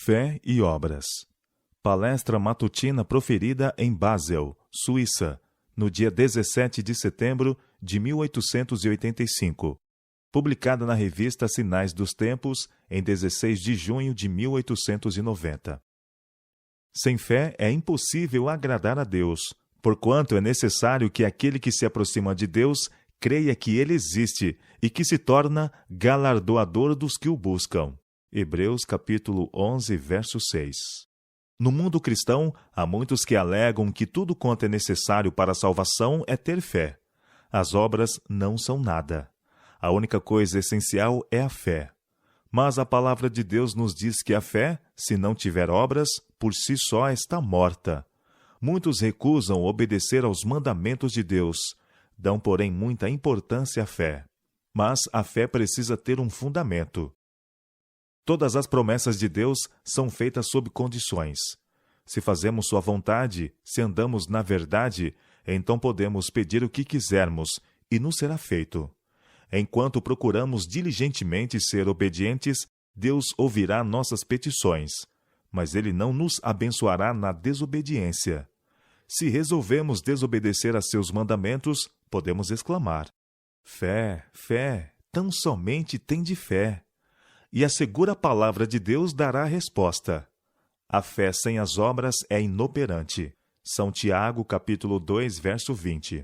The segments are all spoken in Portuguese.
Fé e Obras. Palestra matutina proferida em Basel, Suíça, no dia 17 de setembro de 1885. Publicada na revista Sinais dos Tempos, em 16 de junho de 1890. Sem fé é impossível agradar a Deus, porquanto é necessário que aquele que se aproxima de Deus creia que Ele existe e que se torna galardoador dos que o buscam. Hebreus capítulo 11, verso 6. No mundo cristão, há muitos que alegam que tudo quanto é necessário para a salvação é ter fé. As obras não são nada. A única coisa essencial é a fé. Mas a palavra de Deus nos diz que a fé, se não tiver obras, por si só está morta. Muitos recusam obedecer aos mandamentos de Deus, dão, porém, muita importância à fé. Mas a fé precisa ter um fundamento. Todas as promessas de Deus são feitas sob condições. Se fazemos sua vontade, se andamos na verdade, então podemos pedir o que quisermos, e nos será feito. Enquanto procuramos diligentemente ser obedientes, Deus ouvirá nossas petições, mas Ele não nos abençoará na desobediência. Se resolvemos desobedecer a seus mandamentos, podemos exclamar: fé, fé, tão somente tende fé. E a segura palavra de Deus dará a resposta. A fé sem as obras é inoperante. São Tiago, capítulo 2, verso 20.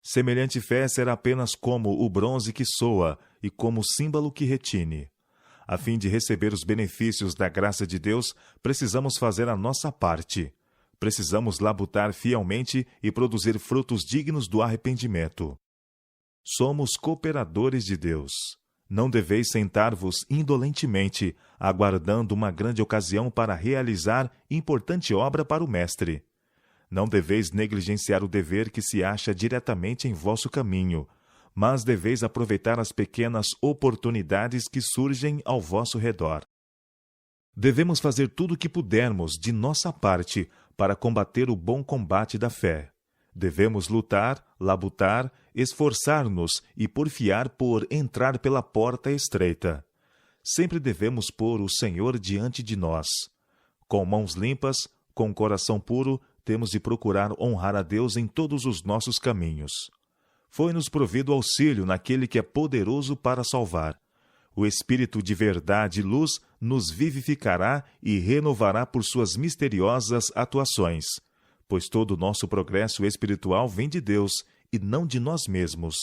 Semelhante fé será apenas como o bronze que soa e como o símbolo que retine. A fim de receber os benefícios da graça de Deus, precisamos fazer a nossa parte. Precisamos labutar fielmente e produzir frutos dignos do arrependimento. Somos cooperadores de Deus. Não deveis sentar-vos indolentemente, aguardando uma grande ocasião para realizar importante obra para o Mestre. Não deveis negligenciar o dever que se acha diretamente em vosso caminho, mas deveis aproveitar as pequenas oportunidades que surgem ao vosso redor. Devemos fazer tudo o que pudermos de nossa parte para combater o bom combate da fé. Devemos lutar, labutar, esforçar-nos e porfiar por entrar pela porta estreita. Sempre devemos pôr o Senhor diante de nós. Com mãos limpas, com coração puro, temos de procurar honrar a Deus em todos os nossos caminhos. Foi-nos provido auxílio naquele que é poderoso para salvar. O Espírito de verdade e luz nos vivificará e renovará por suas misteriosas atuações, pois todo o nosso progresso espiritual vem de Deus e não de nós mesmos.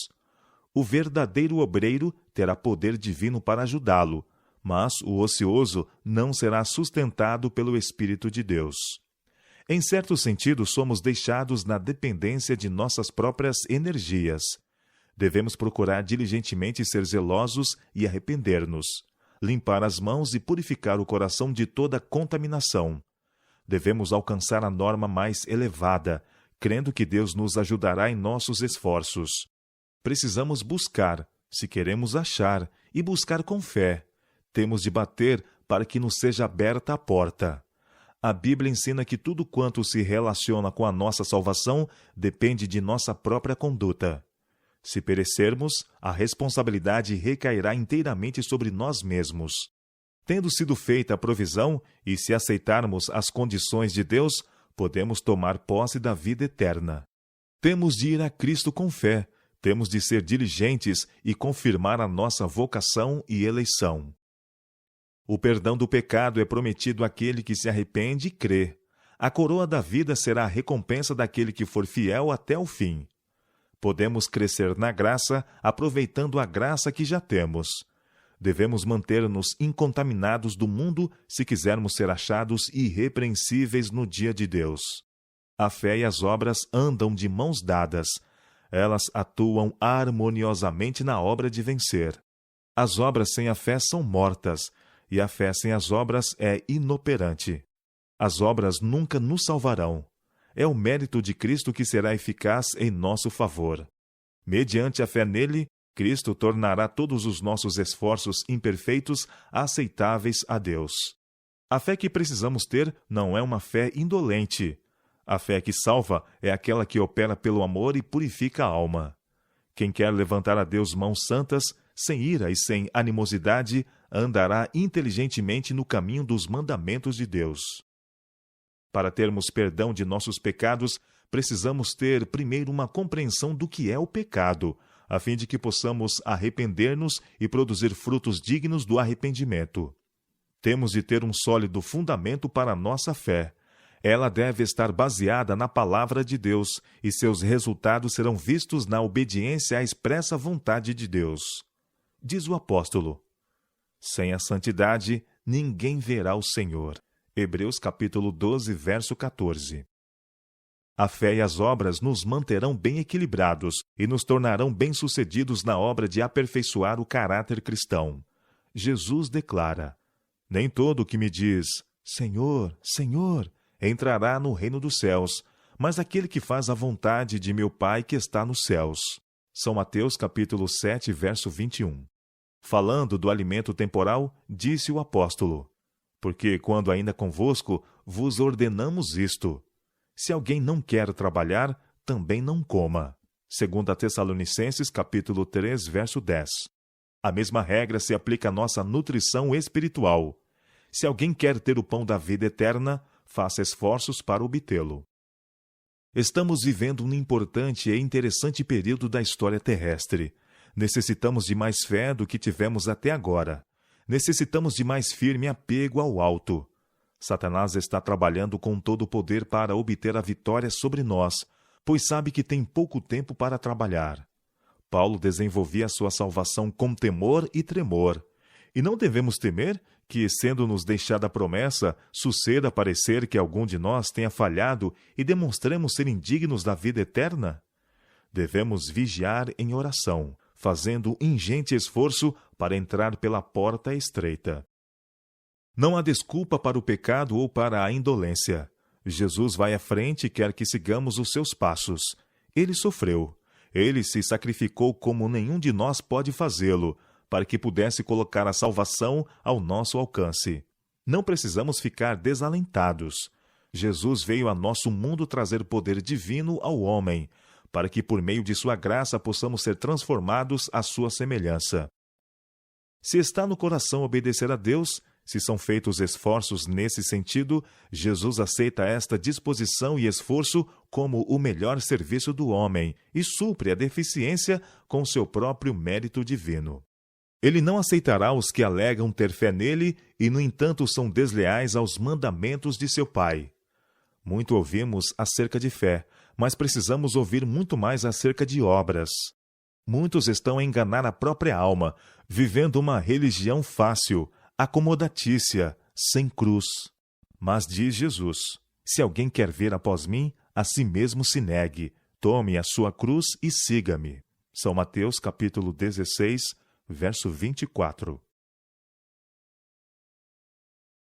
O verdadeiro obreiro terá poder divino para ajudá-lo, mas o ocioso não será sustentado pelo Espírito de Deus. Em certo sentido, somos deixados na dependência de nossas próprias energias. Devemos procurar diligentemente ser zelosos e arrepender-nos, limpar as mãos e purificar o coração de toda contaminação. Devemos alcançar a norma mais elevada, crendo que Deus nos ajudará em nossos esforços. Precisamos buscar, se queremos achar, e buscar com fé. Temos de bater para que nos seja aberta a porta. A Bíblia ensina que tudo quanto se relaciona com a nossa salvação depende de nossa própria conduta. Se perecermos, a responsabilidade recairá inteiramente sobre nós mesmos. Tendo sido feita a provisão, e se aceitarmos as condições de Deus, podemos tomar posse da vida eterna. Temos de ir a Cristo com fé, temos de ser diligentes e confirmar a nossa vocação e eleição. O perdão do pecado é prometido àquele que se arrepende e crê. A coroa da vida será a recompensa daquele que for fiel até o fim. Podemos crescer na graça, aproveitando a graça que já temos. Devemos manter-nos incontaminados do mundo se quisermos ser achados irrepreensíveis no dia de Deus. A fé e as obras andam de mãos dadas. Elas atuam harmoniosamente na obra de vencer. As obras sem a fé são mortas, e a fé sem as obras é inoperante. As obras nunca nos salvarão. É o mérito de Cristo que será eficaz em nosso favor. Mediante a fé nele, Cristo tornará todos os nossos esforços imperfeitos aceitáveis a Deus. A fé que precisamos ter não é uma fé indolente. A fé que salva é aquela que opera pelo amor e purifica a alma. Quem quer levantar a Deus mãos santas, sem ira e sem animosidade, andará inteligentemente no caminho dos mandamentos de Deus. Para termos perdão de nossos pecados, precisamos ter primeiro uma compreensão do que é o pecado, a fim de que possamos arrepender-nos e produzir frutos dignos do arrependimento. Temos de ter um sólido fundamento para a nossa fé. Ela deve estar baseada na palavra de Deus, e seus resultados serão vistos na obediência à expressa vontade de Deus. Diz o apóstolo: sem a santidade, ninguém verá o Senhor. Hebreus capítulo 12, verso 14. A fé e as obras nos manterão bem equilibrados e nos tornarão bem-sucedidos na obra de aperfeiçoar o caráter cristão. Jesus declara: nem todo o que me diz, Senhor, Senhor, entrará no reino dos céus, mas aquele que faz a vontade de meu Pai que está nos céus. São Mateus capítulo 7, verso 21. Falando do alimento temporal, disse o apóstolo: porque quando ainda convosco vos ordenamos isto: se alguém não quer trabalhar, também não coma. 2 Tessalonicenses capítulo 3, verso 10. A mesma regra se aplica à nossa nutrição espiritual. Se alguém quer ter o pão da vida eterna, faça esforços para obtê-lo. Estamos vivendo um importante e interessante período da história terrestre. Necessitamos de mais fé do que tivemos até agora. Necessitamos de mais firme apego ao alto. Satanás está trabalhando com todo o poder para obter a vitória sobre nós, pois sabe que tem pouco tempo para trabalhar. Paulo desenvolvia sua salvação com temor e tremor. E não devemos temer que, sendo-nos deixada a promessa, suceda parecer que algum de nós tenha falhado e demonstremos ser indignos da vida eterna? Devemos vigiar em oração, fazendo ingente esforço para entrar pela porta estreita. Não há desculpa para o pecado ou para a indolência. Jesus vai à frente e quer que sigamos os seus passos. Ele sofreu. Ele se sacrificou como nenhum de nós pode fazê-lo, para que pudesse colocar a salvação ao nosso alcance. Não precisamos ficar desalentados. Jesus veio a nosso mundo trazer poder divino ao homem, para que por meio de sua graça possamos ser transformados à sua semelhança. Se está no coração obedecer a Deus, se são feitos esforços nesse sentido, Jesus aceita esta disposição e esforço como o melhor serviço do homem e supre a deficiência com seu próprio mérito divino. Ele não aceitará os que alegam ter fé nele e, no entanto, são desleais aos mandamentos de seu Pai. Muito ouvimos acerca de fé, mas precisamos ouvir muito mais acerca de obras. Muitos estão a enganar a própria alma, vivendo uma religião fácil, acomodatícia, sem cruz. Mas diz Jesus: se alguém quer vir após mim, a si mesmo se negue, tome a sua cruz e siga-me. São Mateus capítulo 16, verso 24.